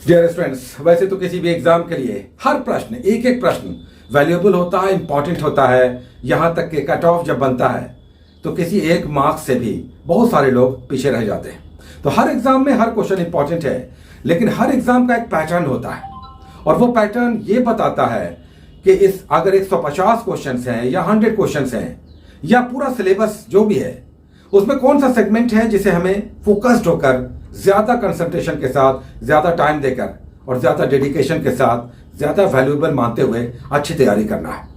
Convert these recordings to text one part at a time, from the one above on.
Dear students, वैसे तो किसी भी एग्जाम के लिए हर प्रश्न एक एक प्रश्न वैल्यूएबल होता है, इंपॉर्टेंट होता है। यहां तक कि कट ऑफ जब बनता है तो किसी एक मार्क्स से भी बहुत सारे लोग पीछे रह जाते हैं। तो हर एग्जाम में हर क्वेश्चन इंपॉर्टेंट है, लेकिन हर एग्जाम का एक पैटर्न होता है और वो पैटर्न ये बताता है कि इस अगर 150 क्वेश्चन हैं या 100 क्वेश्चन हैं या पूरा सिलेबस जो भी है, उसमें कौन सा सेगमेंट है जिसे हमें फोकस्ड होकर ज्यादा कंसंट्रेशन के साथ, ज्यादा टाइम देकर और ज्यादा डेडिकेशन के साथ, ज्यादा वैल्यूएबल मानते हुए अच्छी तैयारी करना है।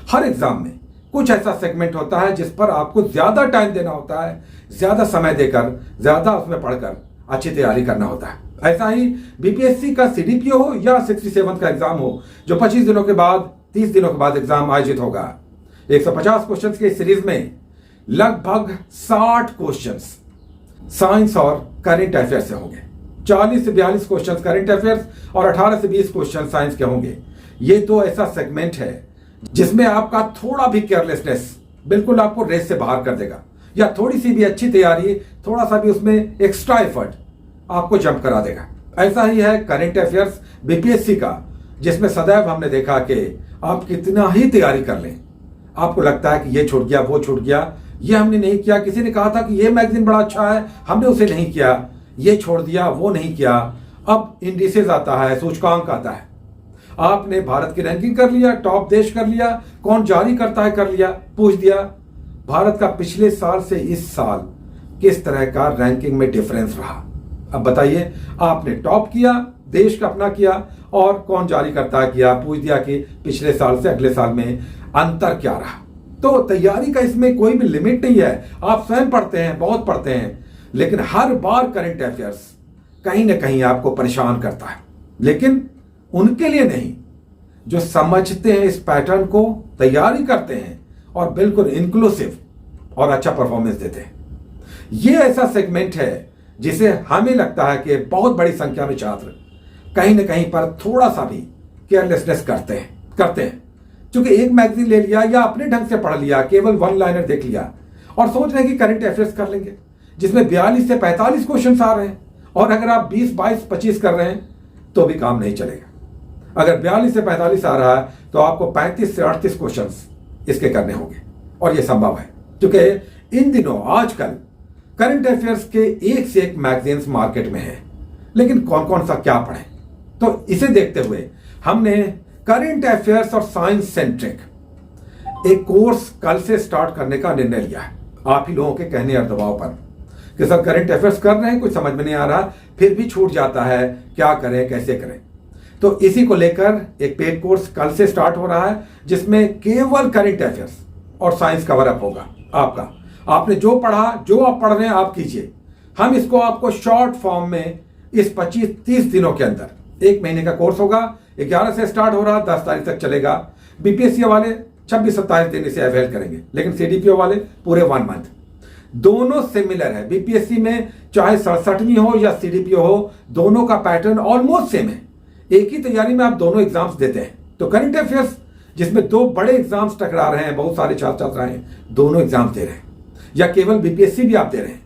हर एग्जाम में कुछ ऐसा सेगमेंट होता है जिस पर आपको ज्यादा टाइम देना होता है, ज्यादा समय देकर, ज्यादा उसमें पढ़कर अच्छी तैयारी करना होता है। ऐसा ही बीपीएससी का सीडीपीओ हो या 67 का एग्जाम हो, जो 25 दिनों के बाद, 30 दिनों के बाद एग्जाम आयोजित होगा। 150 क्वेश्चन की सीरीज में लगभग 60 क्वेश्चंस साइंस और करंट अफेयर से होंगे। 40 से 42 क्वेश्चंस करंट अफेयर्स और 18 से 20 क्वेश्चन साइंस के होंगे। ये तो ऐसा सेगमेंट है जिसमें आपका थोड़ा भी केयरलेसनेस बिल्कुल आपको रेस से बाहर कर देगा, या थोड़ी सी भी अच्छी तैयारी, थोड़ा सा भी उसमें एक्स्ट्रा एफर्ट आपको जंप करा देगा। ऐसा ही है करंट अफेयर्स बीपीएससी का, जिसमें सदैव हमने देखा कि आप कितना ही तैयारी कर लें, आपको लगता है कि ये छूट गया, वो छूट गया, ये हमने नहीं किया, किसी ने कहा था कि ये मैगजीन बड़ा अच्छा है, हमने उसे नहीं किया, ये छोड़ दिया, वो नहीं किया। अब इंडिसेस आता है, सूचकांक आता है, आपने भारत की रैंकिंग कर लिया, टॉप देश कर लिया, कौन जारी करता है कर लिया, पूछ दिया भारत का पिछले साल से इस साल किस तरह का रैंकिंग में डिफरेंस रहा। अब बताइए, आपने टॉप किया, देश का अपना किया, और कौन जारी करता है किया, पूछ दिया कि पिछले साल से अगले साल में अंतर क्या रहा। तो तैयारी का इसमें कोई भी लिमिट नहीं है। आप स्वयं पढ़ते हैं, बहुत पढ़ते हैं, लेकिन हर बार करंट अफेयर्स कहीं ना कहीं आपको परेशान करता है। लेकिन उनके लिए नहीं जो समझते हैं इस पैटर्न को, तैयारी करते हैं और बिल्कुल इंक्लूसिव और अच्छा परफॉर्मेंस देते हैं। ये ऐसा सेगमेंट है जिसे हमें लगता है कि बहुत बड़ी संख्या में छात्र कहीं ना कहीं पर थोड़ा सा भी केयरलेसनेस करते हैं। क्योंकि एक मैगजीन ले लिया या अपने ढंग से पढ़ लिया, केवल वन लाइनर देख लिया और सोच रहे हैं कि करंट अफेयर्स कर लेंगे, जिसमें 42 से 45 क्वेश्चन आ रहे हैं, और अगर आप 20, 22, 25 कर रहे हैं तो भी काम नहीं चलेगा। अगर 42 से 45 आ रहा है तो आपको 35 से 38 क्वेश्चन इसके करने होंगे, और यह संभव है क्योंकि इन दिनों आजकल करंट अफेयर्स के एक से एक मैगजीन्स मार्केट में है। लेकिन कौन कौन सा क्या पढ़ें, तो इसे देखते हुए हमने करंट अफेयर्स और साइंस सेंट्रिक एक कोर्स कल से स्टार्ट करने का निर्णय लिया है, आप ही लोगों के कहने और दबाव पर, कि सर करंट अफेयर्स कर रहे हैं, कुछ समझ में नहीं आ रहा, फिर भी छूट जाता है, क्या करें, कैसे करें। तो इसी को लेकर एक पेड कोर्स कल से स्टार्ट हो रहा है, जिसमें केवल करंट अफेयर्स और साइंस कवर अप होगा आपका। आपने जो पढ़ा, जो आप पढ़ रहे हैं, आप कीजिए। हम इसको आपको शॉर्ट फॉर्म में इस 25-30 दिनों के अंदर, 1 महीने का कोर्स होगा, 11 से स्टार्ट हो रहा, 10 तारीख तक चलेगा। बीपीएससी वाले 26-27 दिन इसे अवेल करेंगे, लेकिन सीडीपीओ वाले पूरे 1 मंथ। दोनों सिमिलर है, बीपीएससी में चाहे 67वीं हो या सीडीपीओ हो, दोनों का पैटर्न ऑलमोस्ट सेम है। एक ही तैयारी में आप दोनों एग्जाम्स देते हैं। तो करंट अफेयर्स जिसमें 2 बड़े एग्जाम्स टकरा रहे हैं, बहुत सारे छात्र छात्राएं दोनों एग्जाम्स दे रहे हैं, या केवल बीपीएससी भी आप दे रहे हैं,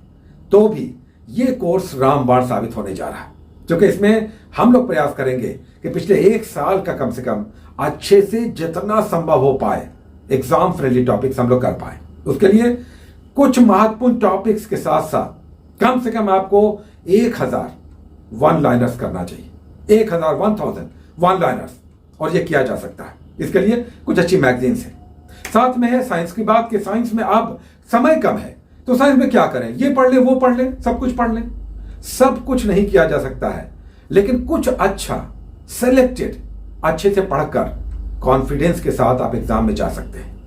तो भी ये कोर्स रामबाण साबित होने जा रहा है। क्योंकि इसमें हम लोग प्रयास करेंगे कि पिछले 1 साल का कम से कम अच्छे से जितना संभव हो पाए एग्जाम फ्रेंडली टॉपिक्स हम लोग कर पाए। उसके लिए कुछ महत्वपूर्ण टॉपिक्स के साथ साथ कम से कम आपको 1000 वन लाइनर्स करना चाहिए, 1000 वन लाइनर्स, और ये किया जा सकता है। इसके लिए कुछ अच्छी मैगजीन्स हैं। साथ में है साइंस की बात, कि साइंस में अब समय कम है, तो साइंस में क्या करें, ये पढ़ लें, वो पढ़ लें, सब कुछ पढ़ लें। सब कुछ नहीं किया जा सकता है, लेकिन कुछ अच्छा सेलेक्टेड अच्छे से पढ़कर कॉन्फिडेंस के साथ आप एग्जाम में जा सकते हैं।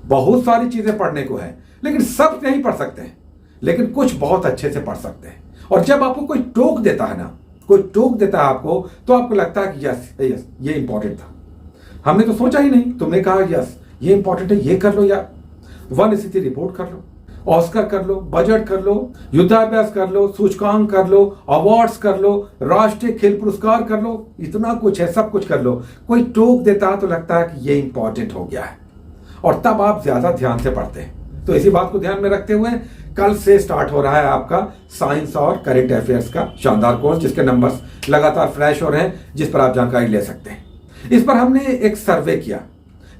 बहुत सारी चीजें पढ़ने को है, लेकिन सब नहीं पढ़ सकते हैं, लेकिन कुछ बहुत अच्छे से पढ़ सकते हैं। और जब आपको कोई टोक देता है ना, कोई टोक देता है आपको, तो आपको लगता है कि यस यस ये इंपॉर्टेंट था, हमने तो सोचा ही नहीं, तुमने कहा यस ये इंपॉर्टेंट है, ये कर लो यार, 1:3 रिपोर्ट कर लो, ऑस्कर कर लो, बजट कर लो, युद्धाभ्यास कर लो, सूचकांक कर लो, अवार्ड्स कर लो, राष्ट्रीय खेल पुरस्कार कर लो, इतना कुछ है, सब कुछ कर लो। कोई टोक देता है तो लगता है कि ये इंपॉर्टेंट हो गया है, और तब आप ज्यादा ध्यान से पढ़ते हैं। तो इसी बात को ध्यान में रखते हुए कल से स्टार्ट हो रहा है आपका साइंस और करंट अफेयर्स का शानदार कोर्स, जिसके नंबर्स लगातार फ्लैश हो रहे हैं, जिस पर आप जानकारी ले सकते हैं। इस पर हमने एक सर्वे किया।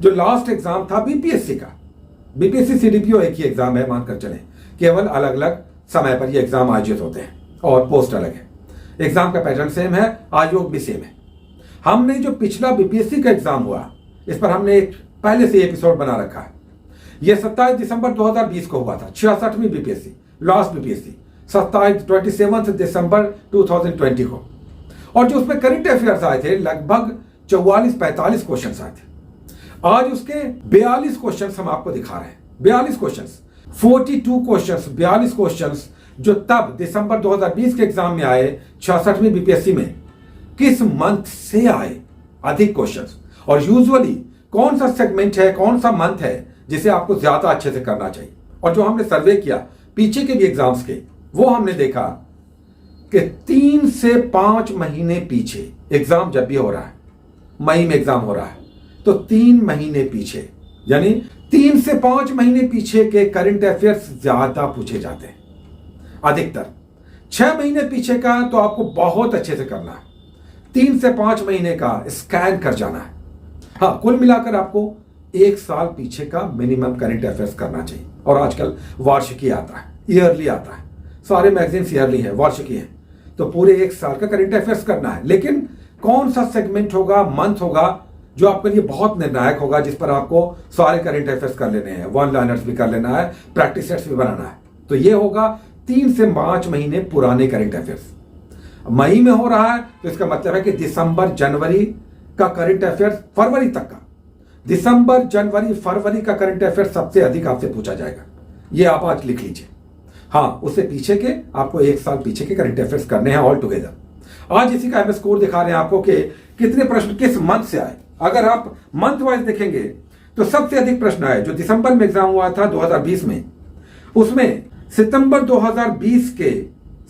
जो लास्ट एग्जाम था बीपीएससी का, बीपीएससी सीडीपीओ एक ही एग्जाम है, मानकर चले, केवल अलग अलग समय पर ये एग्जाम आयोजित होते हैं और पोस्ट अलग है। एग्जाम का पैटर्न सेम है, आयोग भी सेम है। हमने जो पिछला बीपीएससी का एग्जाम हुआ, इस पर हमने एक पहले से एपिसोड बना रखा है। यह 27 दिसंबर 2020 को हुआ था, 66वीं बीपीएससी, लास्ट बीपीएससी 27 दिसंबर 2020 को। और जो उसमें करंट अफेयर्स आए थे, लगभग 44-45 क्वेश्चन आए थे। आज उसके 42 क्वेश्चन हम आपको दिखा रहे हैं। 42 क्वेश्चन, 42 क्वेश्चन, 42 क्वेश्चन जो तब दिसंबर 2020 के एग्जाम में आए 66वीं बीपीएससी में, किस मंथ से आए अधिक क्वेश्चंस, और यूजुअली कौन सा सेगमेंट है, कौन सा मंथ है जिसे आपको ज्यादा अच्छे से करना चाहिए। और जो हमने सर्वे किया पीछे के भी एग्जाम्स के, वो हमने देखा कि 3 से 5 महीने पीछे एग्जाम जब भी हो रहा है, मई में एग्जाम हो रहा है, तो 3 महीने पीछे, यानी 3 से 5 महीने पीछे के करंट अफेयर्स ज्यादा पूछे जाते हैं अधिकतर। 6 महीने पीछे का तो आपको बहुत अच्छे से करना है, 3 से 5 महीने का स्कैन कर जाना है। हाँ, कुल मिलाकर आपको 1 साल पीछे का मिनिमम करंट अफेयर्स करना चाहिए। और आजकल वार्षिकी आता है, ईयरली आता है, सारे मैगजीन्स ईयरली है, वार्षिकी है, तो पूरे 1 साल का करंट अफेयर्स करना है। लेकिन कौन सा सेगमेंट होगा, मंथ होगा, जो आपके लिए बहुत निर्णायक होगा, जिस पर आपको सारे करंट अफेयर्स कर लेने हैं, वन लाइनर्स भी कर लेना है, प्रैक्टिस सेट्स भी बनाना है, तो ये होगा 3 से 5 महीने पुराने करंट अफेयर्स। मई में हो रहा है तो इसका मतलब है कि दिसंबर जनवरी का करंट अफेयर्स, फरवरी तक का, दिसंबर जनवरी फरवरी का करंट अफेयर्स सबसे अधिक आपसे पूछा जाएगा। ये आप आज लिख लीजिए। हाँ, उससे पीछे के आपको 1 साल पीछे के करंट अफेयर्स करने हैं ऑल टुगेदर। आज इसी का एमएस स्कोर दिखा रहे हैं आपको कि कितने प्रश्न किस मंथ से आए। अगर आप मंथ वाइज देखेंगे तो सबसे अधिक प्रश्न आए जो दिसंबर में एग्जाम हुआ था 2020 में, उसमें सितंबर 2020 के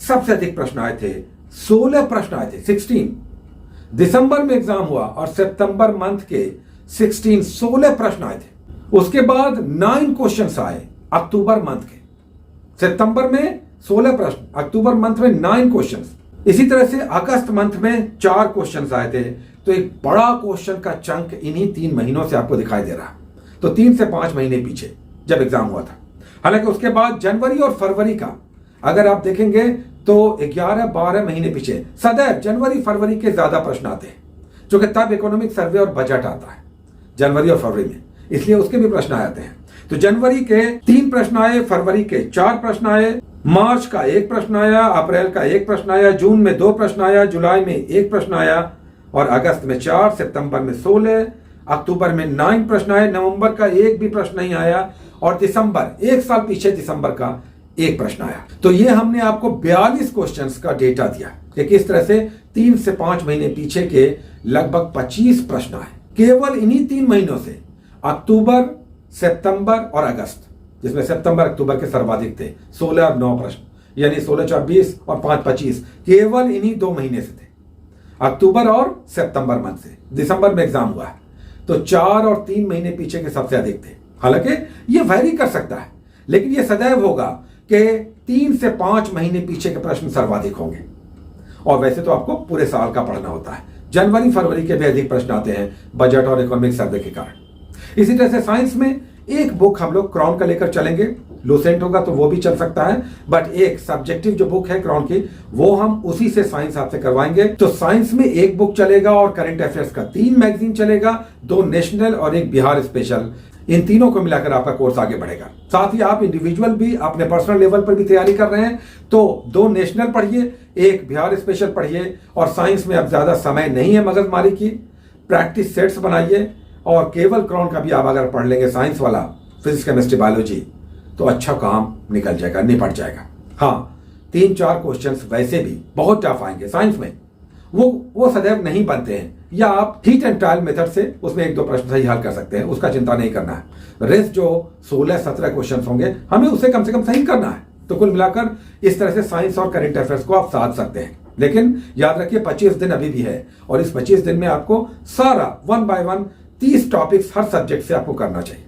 सबसे अधिक प्रश्न आए थे, 16 प्रश्न आए थे, 16। दिसंबर में एग्जाम हुआ और सितंबर मंथ के 16 प्रश्न आए थे। उसके बाद 9 क्वेश्चंस आए अक्टूबर मंथ के। सितंबर में 16 प्रश्न, अक्टूबर मंथ में 9 क्वेश्चंस। इसी तरह से अगस्त मंथ में 4 क्वेश्चंस आए थे। तो एक बड़ा क्वेश्चन का चंक इन्हीं 3 महीनों से आपको दिखाई दे रहा। तो 3 से 5 महीने पीछे जब एग्जाम हुआ था। हालांकि उसके बाद जनवरी और फरवरी का अगर आप देखेंगे तो 11-12 महीने पीछे सदैव जनवरी फरवरी के ज्यादा प्रश्न आते हैं, जो कि तब इकोनॉमिक सर्वे और बजट आता है जनवरी और फरवरी में, इसलिए उसके भी प्रश्न आते हैं। तो जनवरी के 3 प्रश्न आए, फरवरी के 4 प्रश्न आए, मार्च का 1 प्रश्न आया, अप्रैल का 1 प्रश्न आया, जून में 2 प्रश्न आया, जुलाई में 1 प्रश्न आया, और अगस्त में 4, सितंबर में 16, अक्टूबर में 9 प्रश्न आए, नवंबर का 1 भी प्रश्न नहीं आया, और दिसंबर 1 साल पीछे दिसंबर का 1 प्रश्न आया। तो ये हमने आपको 42 क्वेश्चंस का डेटा दिया कि किस तरह से 3 से 5 महीने पीछे के लगभग 25 प्रश्न आए केवल इन्हीं 3 महीनों से, अक्टूबर, सितंबर और अगस्त, जिसमें सितंबर अक्टूबर के सर्वाधिक थे, 16 और 9 प्रश्न, यानी 16-24 और 5-25 केवल इन्हीं 2 महीने से थे, अक्टूबर और सितंबर मंथ से। दिसंबर में एग्जाम हुआ है तो 4 और 3 महीने पीछे के सबसे अधिक थे। हालांकि ये वैरी कर सकता है, लेकिन ये सदैव होगा कि 3 से 5 महीने पीछे के प्रश्न सर्वाधिक होंगे। और वैसे तो आपको पूरे साल का पढ़ना होता है, जनवरी फरवरी के भी अधिक प्रश्न आते हैं बजट और इकोनॉमिक सर्वे के कारण। इसी तरह से साइंस में एक बुक हम लोग क्राउन का लेकर चलेंगे, लूसेंट होगा तो वो भी चल सकता है, बट एक सब्जेक्टिव जो बुक है क्राउन की, वो हम उसी से साइंस आपसे करवाएंगे। तो साइंस में एक बुक चलेगा और करंट अफेयर्स का 3 मैगजीन चलेगा, 2 नेशनल और 1 बिहार स्पेशल। इन तीनों को मिलाकर आपका कोर्स आगे बढ़ेगा। साथ ही आप इंडिविजुअल भी अपने पर्सनल लेवल पर भी तैयारी कर रहे हैं तो 2 नेशनल पढ़िए, 1 बिहार स्पेशल पढ़िए, और साइंस में अब ज्यादा समय नहीं है मगजमारी की, प्रैक्टिस सेट्स बनाइए। और केवल क्राउन का भी आप अगर पढ़ लेंगे साइंस वाला, फिजिक्स केमिस्ट्री बायोलॉजी, तो अच्छा काम निकल जाएगा, निपट जाएगा। हाँ, 3-4 क्वेश्चंस वैसे भी बहुत टफ आएंगे साइंस में, वो सदैव नहीं बनते हैं, या आप हीट एंड ट्रायल मेथड से उसमें 1-2 प्रश्न सही हल कर सकते हैं, उसका चिंता नहीं करना है। रेस्ट जो 16-17 क्वेश्चन होंगे हमें उसे कम से कम सही करना है। तो कुल मिलाकर इस तरह से साइंस और करंट अफेयर्स को आप साध सकते हैं। लेकिन याद रखिए 25 दिन अभी भी है, और इस 25 दिन में आपको सारा 1 by 1 30 टॉपिक्स हर सब्जेक्ट से आपको करना चाहिए।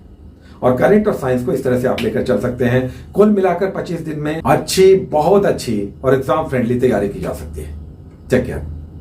और करंट और साइंस को इस तरह से आप लेकर चल सकते हैं। कुल मिलाकर 25 दिन में अच्छी, बहुत अच्छी और एग्जाम फ्रेंडली तैयारी की जा सकती है। Take care.